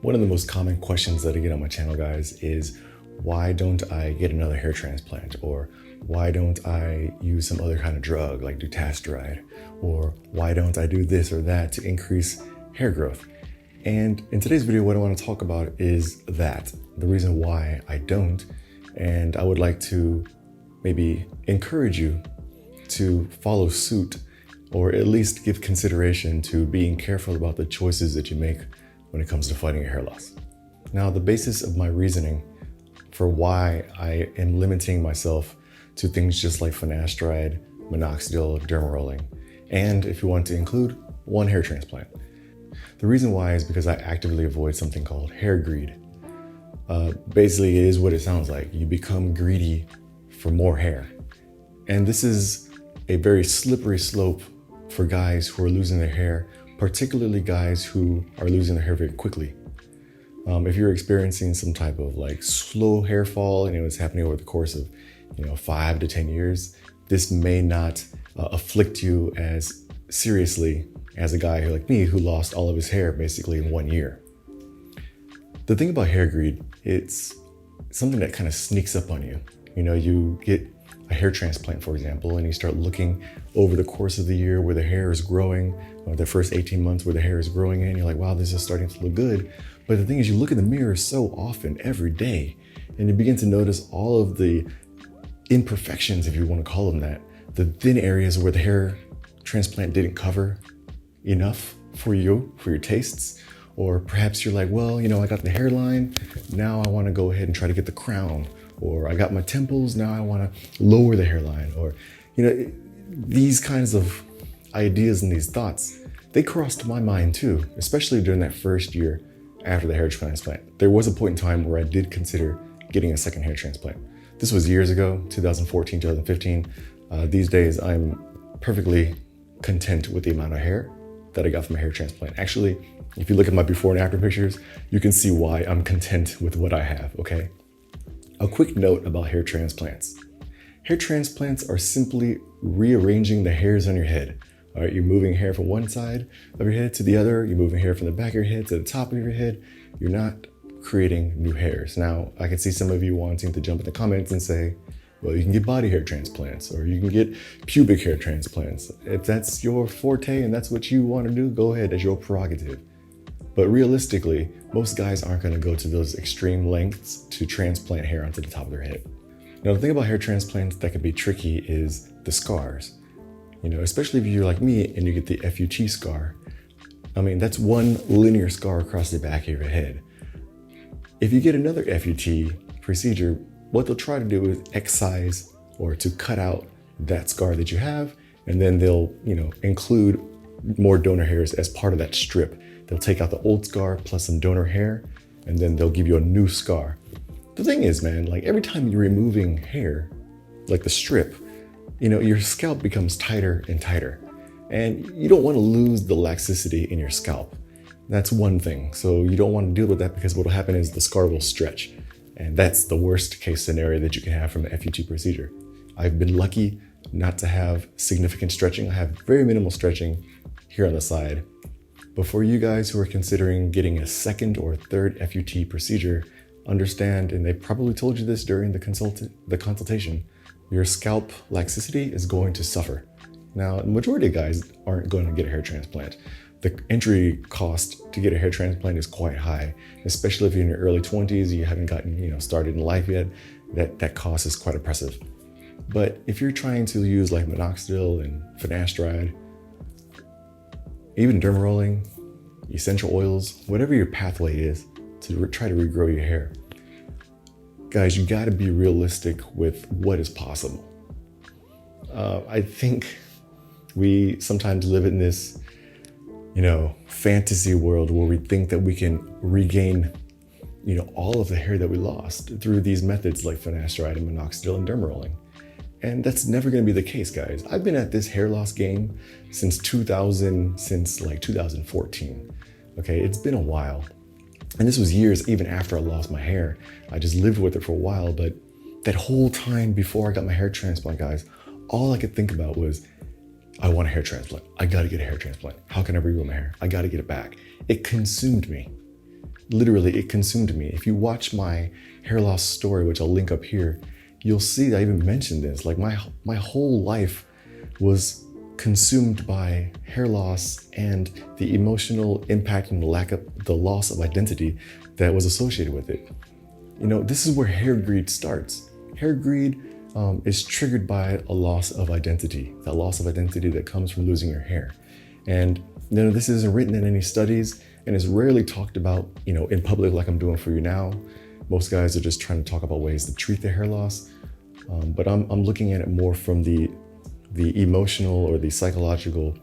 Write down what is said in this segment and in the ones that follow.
One of the most common questions that I get on my channel, guys, is why don't I get another hair transplant? Or why don't I use some other kind of drug like dutasteride? Or why don't I do this or that to increase hair growth? And in today's video, what I want to talk about is the reason why I don't. And I would like to maybe encourage you to follow suit, or at least give consideration to being careful about the choices that you make when it comes to fighting your hair loss. Now, the basis of my reasoning for why I am limiting myself to things just like finasteride, minoxidil, dermarolling, and if you want to include one hair transplant. The reason why is because I actively avoid something called hair greed. Basically, it is what it sounds like. You become greedy for more hair. And this is a very slippery slope for guys who are losing their hair, particularly guys who are losing their hair very quickly. If you're experiencing some type of like slow hair fall and it's happening over the course of 5 to 10 years, this may not afflict you as seriously as a guy like me who lost all of his hair basically in 1 year. The thing about hair greed, it's something that kind of sneaks up on you. You get a hair transplant, for example, and you start looking over the course of the year where the hair is growing, or the first 18 months where the hair is growing in, you're like, wow, this is starting to look good. But the thing is, you look in the mirror so often, every day, and you begin to notice all of the imperfections, if you want to call them that, the thin areas where the hair transplant didn't cover enough for your tastes. Or perhaps you're like, well, I got the hairline, now I want to go ahead and try to get the crown. Or I got my temples, now I want to lower the hairline. Or, these kinds of ideas and these thoughts, they crossed my mind too, especially during that first year after the hair transplant. There was a point in time where I did consider getting a second hair transplant. This was years ago, 2014, 2015. These days, I'm perfectly content with the amount of hair that I got from a hair transplant. Actually, if you look at my before and after pictures, you can see why I'm content with what I have, okay? A quick note about hair transplants. Hair transplants are simply rearranging the hairs on your head. All right, you're moving hair from one side of your head to the other. You're moving hair from the back of your head to the top of your head. You're not creating new hairs. Now, I can see some of you wanting to jump in the comments and say, well, you can get body hair transplants, or you can get pubic hair transplants. If that's your forte and that's what you want to do, go ahead, that's your prerogative. But realistically, most guys aren't going to go to those extreme lengths to transplant hair onto the top of their head. Now, the thing about hair transplants that can be tricky is the scars. Especially if you're like me and you get the FUT scar. I mean, that's one linear scar across the back of your head. If you get another FUT procedure, what they'll try to do is excise or to cut out that scar that you have, and then they'll, include more donor hairs as part of that strip. They'll take out the old scar plus some donor hair, and then they'll give you a new scar. The thing is, man, like every time you're removing hair, like the strip, your scalp becomes tighter and tighter. And you don't want to lose the laxicity in your scalp. That's one thing. So you don't want to deal with that, because what will happen is the scar will stretch. And that's the worst case scenario that you can have from an FUT procedure. I've been lucky not to have significant stretching. I have very minimal stretching here on the side. But for you guys who are considering getting a second or third FUT procedure, understand, and they probably told you this during the consultation, your scalp laxicity is going to suffer. Now, the majority of guys aren't going to get a hair transplant. The entry cost to get a hair transplant is quite high, especially if you're in your early 20s, you haven't gotten started in life yet. That cost is quite oppressive. But if you're trying to use like minoxidil and finasteride, even dermarolling, essential oils, whatever your pathway is to try to regrow your hair, guys, you got to be realistic with what is possible. I think we sometimes live in this, fantasy world where we think that we can regain, all of the hair that we lost through these methods like finasteride and minoxidil and dermarolling. And that's never going to be the case, guys. I've been at this hair loss game since 2014. Okay, it's been a while. And this was years even after I lost my hair. I just lived with it for a while, but that whole time before I got my hair transplant, guys, all I could think about was, I want a hair transplant. I gotta get a hair transplant. How can I regrow my hair? I gotta get it back. It consumed me. Literally, it consumed me. If you watch my hair loss story, which I'll link up here, you'll see that I even mentioned this. Like my whole life was consumed by hair loss and the emotional impact and the loss of identity that was associated with it. You know, this is where hair greed starts. Hair greed is triggered by a loss of identity, that loss of identity that comes from losing your hair. And you know, this isn't written in any studies, and it's rarely talked about, you know, in public like I'm doing for you now. Most guys are just trying to talk about ways to treat their hair loss, but I'm looking at it more from the emotional or the psychological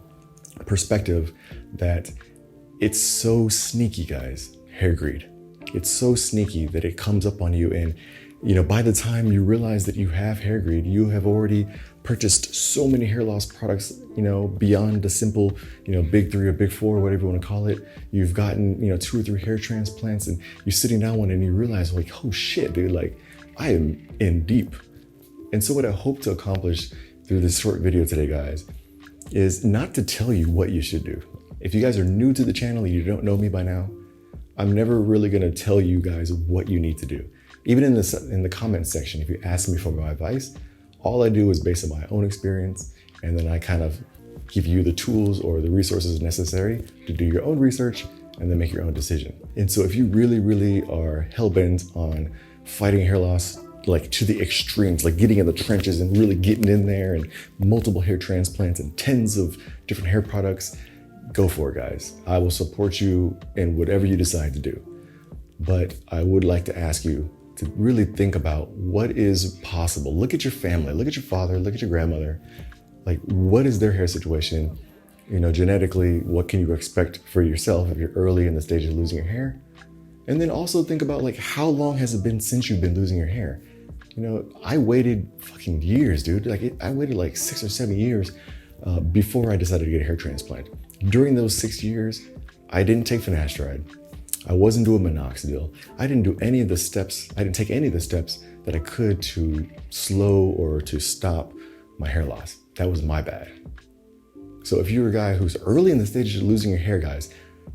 perspective that it's so sneaky, guys. Hair greed. It's so sneaky that it comes up on you, and you know, by the time you realize that you have hair greed, you have already purchased so many hair loss products, you know, beyond the simple, you know, big 3 or big 4, whatever you want to call it. You've gotten, you know, 2 or 3 hair transplants, and you're sitting down one and you realize, like, oh shit, dude, like I am in deep. And so what I hope to accomplish through this short video today, guys, is not to tell you what you should do. If you guys are new to the channel and you don't know me by now, I'm never really going to tell you guys what you need to do. Even in the comment section, if you ask me for my advice, all I do is based on my own experience, and then I kind of give you the tools or the resources necessary to do your own research and then make your own decision. And so if you really, really are hell-bent on fighting hair loss, like to the extremes, like getting in the trenches and really getting in there and multiple hair transplants and tens of different hair products, go for it, guys. I will support you in whatever you decide to do. But I would like to ask you to really think about what is possible. Look at your family, look at your father, look at your grandmother. Like, what is their hair situation? You know, genetically, what can you expect for yourself if you're early in the stage of losing your hair? And then also think about, like, how long has it been since you've been losing your hair? You know, I waited fucking years, dude. Like, I waited like 6 or 7 years before I decided to get a hair transplant. During those 6 years, I didn't take finasteride. I wasn't doing minoxidil. I didn't do any of the steps. I didn't take any of the steps that I could to slow or to stop my hair loss. That was my bad. So if you're a guy who's early in the stage of losing your hair, guys,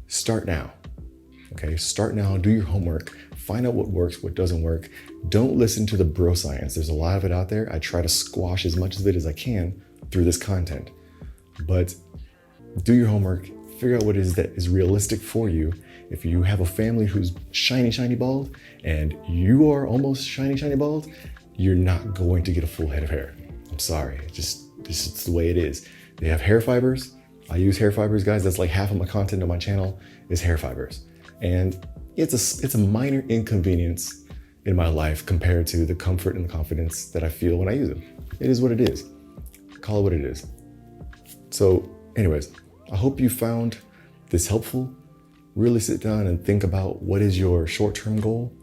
start now. Okay, start now, do your homework, find out what works, what doesn't work. Don't listen to the bro science. There's a lot of it out there. I try to squash as much of it as I can through this content. But do your homework, figure out what it is that is realistic for you. If you have a family who's shiny, shiny bald, and you are almost shiny, shiny bald, you're not going to get a full head of hair. I'm sorry, it's just the way it is. They have hair fibers. I use hair fibers, guys. That's like half of my content on my channel is hair fibers. And it's a minor inconvenience in my life compared to the comfort and the confidence that I feel when I use them. It is what it is. Call it what it is. So anyways, I hope you found this helpful. Really sit down and think about what is your short-term goal,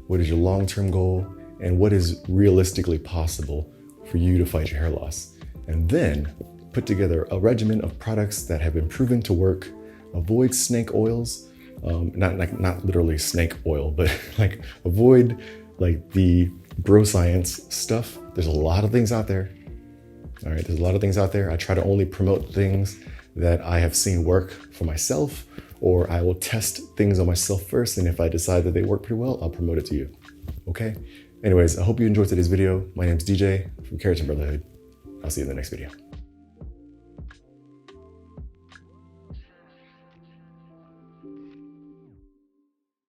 what is your long-term goal, and what is realistically possible for you to fight your hair loss. And then put together a regimen of products that have been proven to work. Avoid snake oils, not literally snake oil, but like avoid like the bro science stuff. There's a lot of things out there. All right, there's a lot of things out there. I try to only promote things that I have seen work for myself, or I will test things on myself first, and if I decide that they work pretty well, I'll promote it to you. Okay? Anyways, I hope you enjoyed today's video. My name's DJ from Keratin Brotherhood. I'll see you in the next video.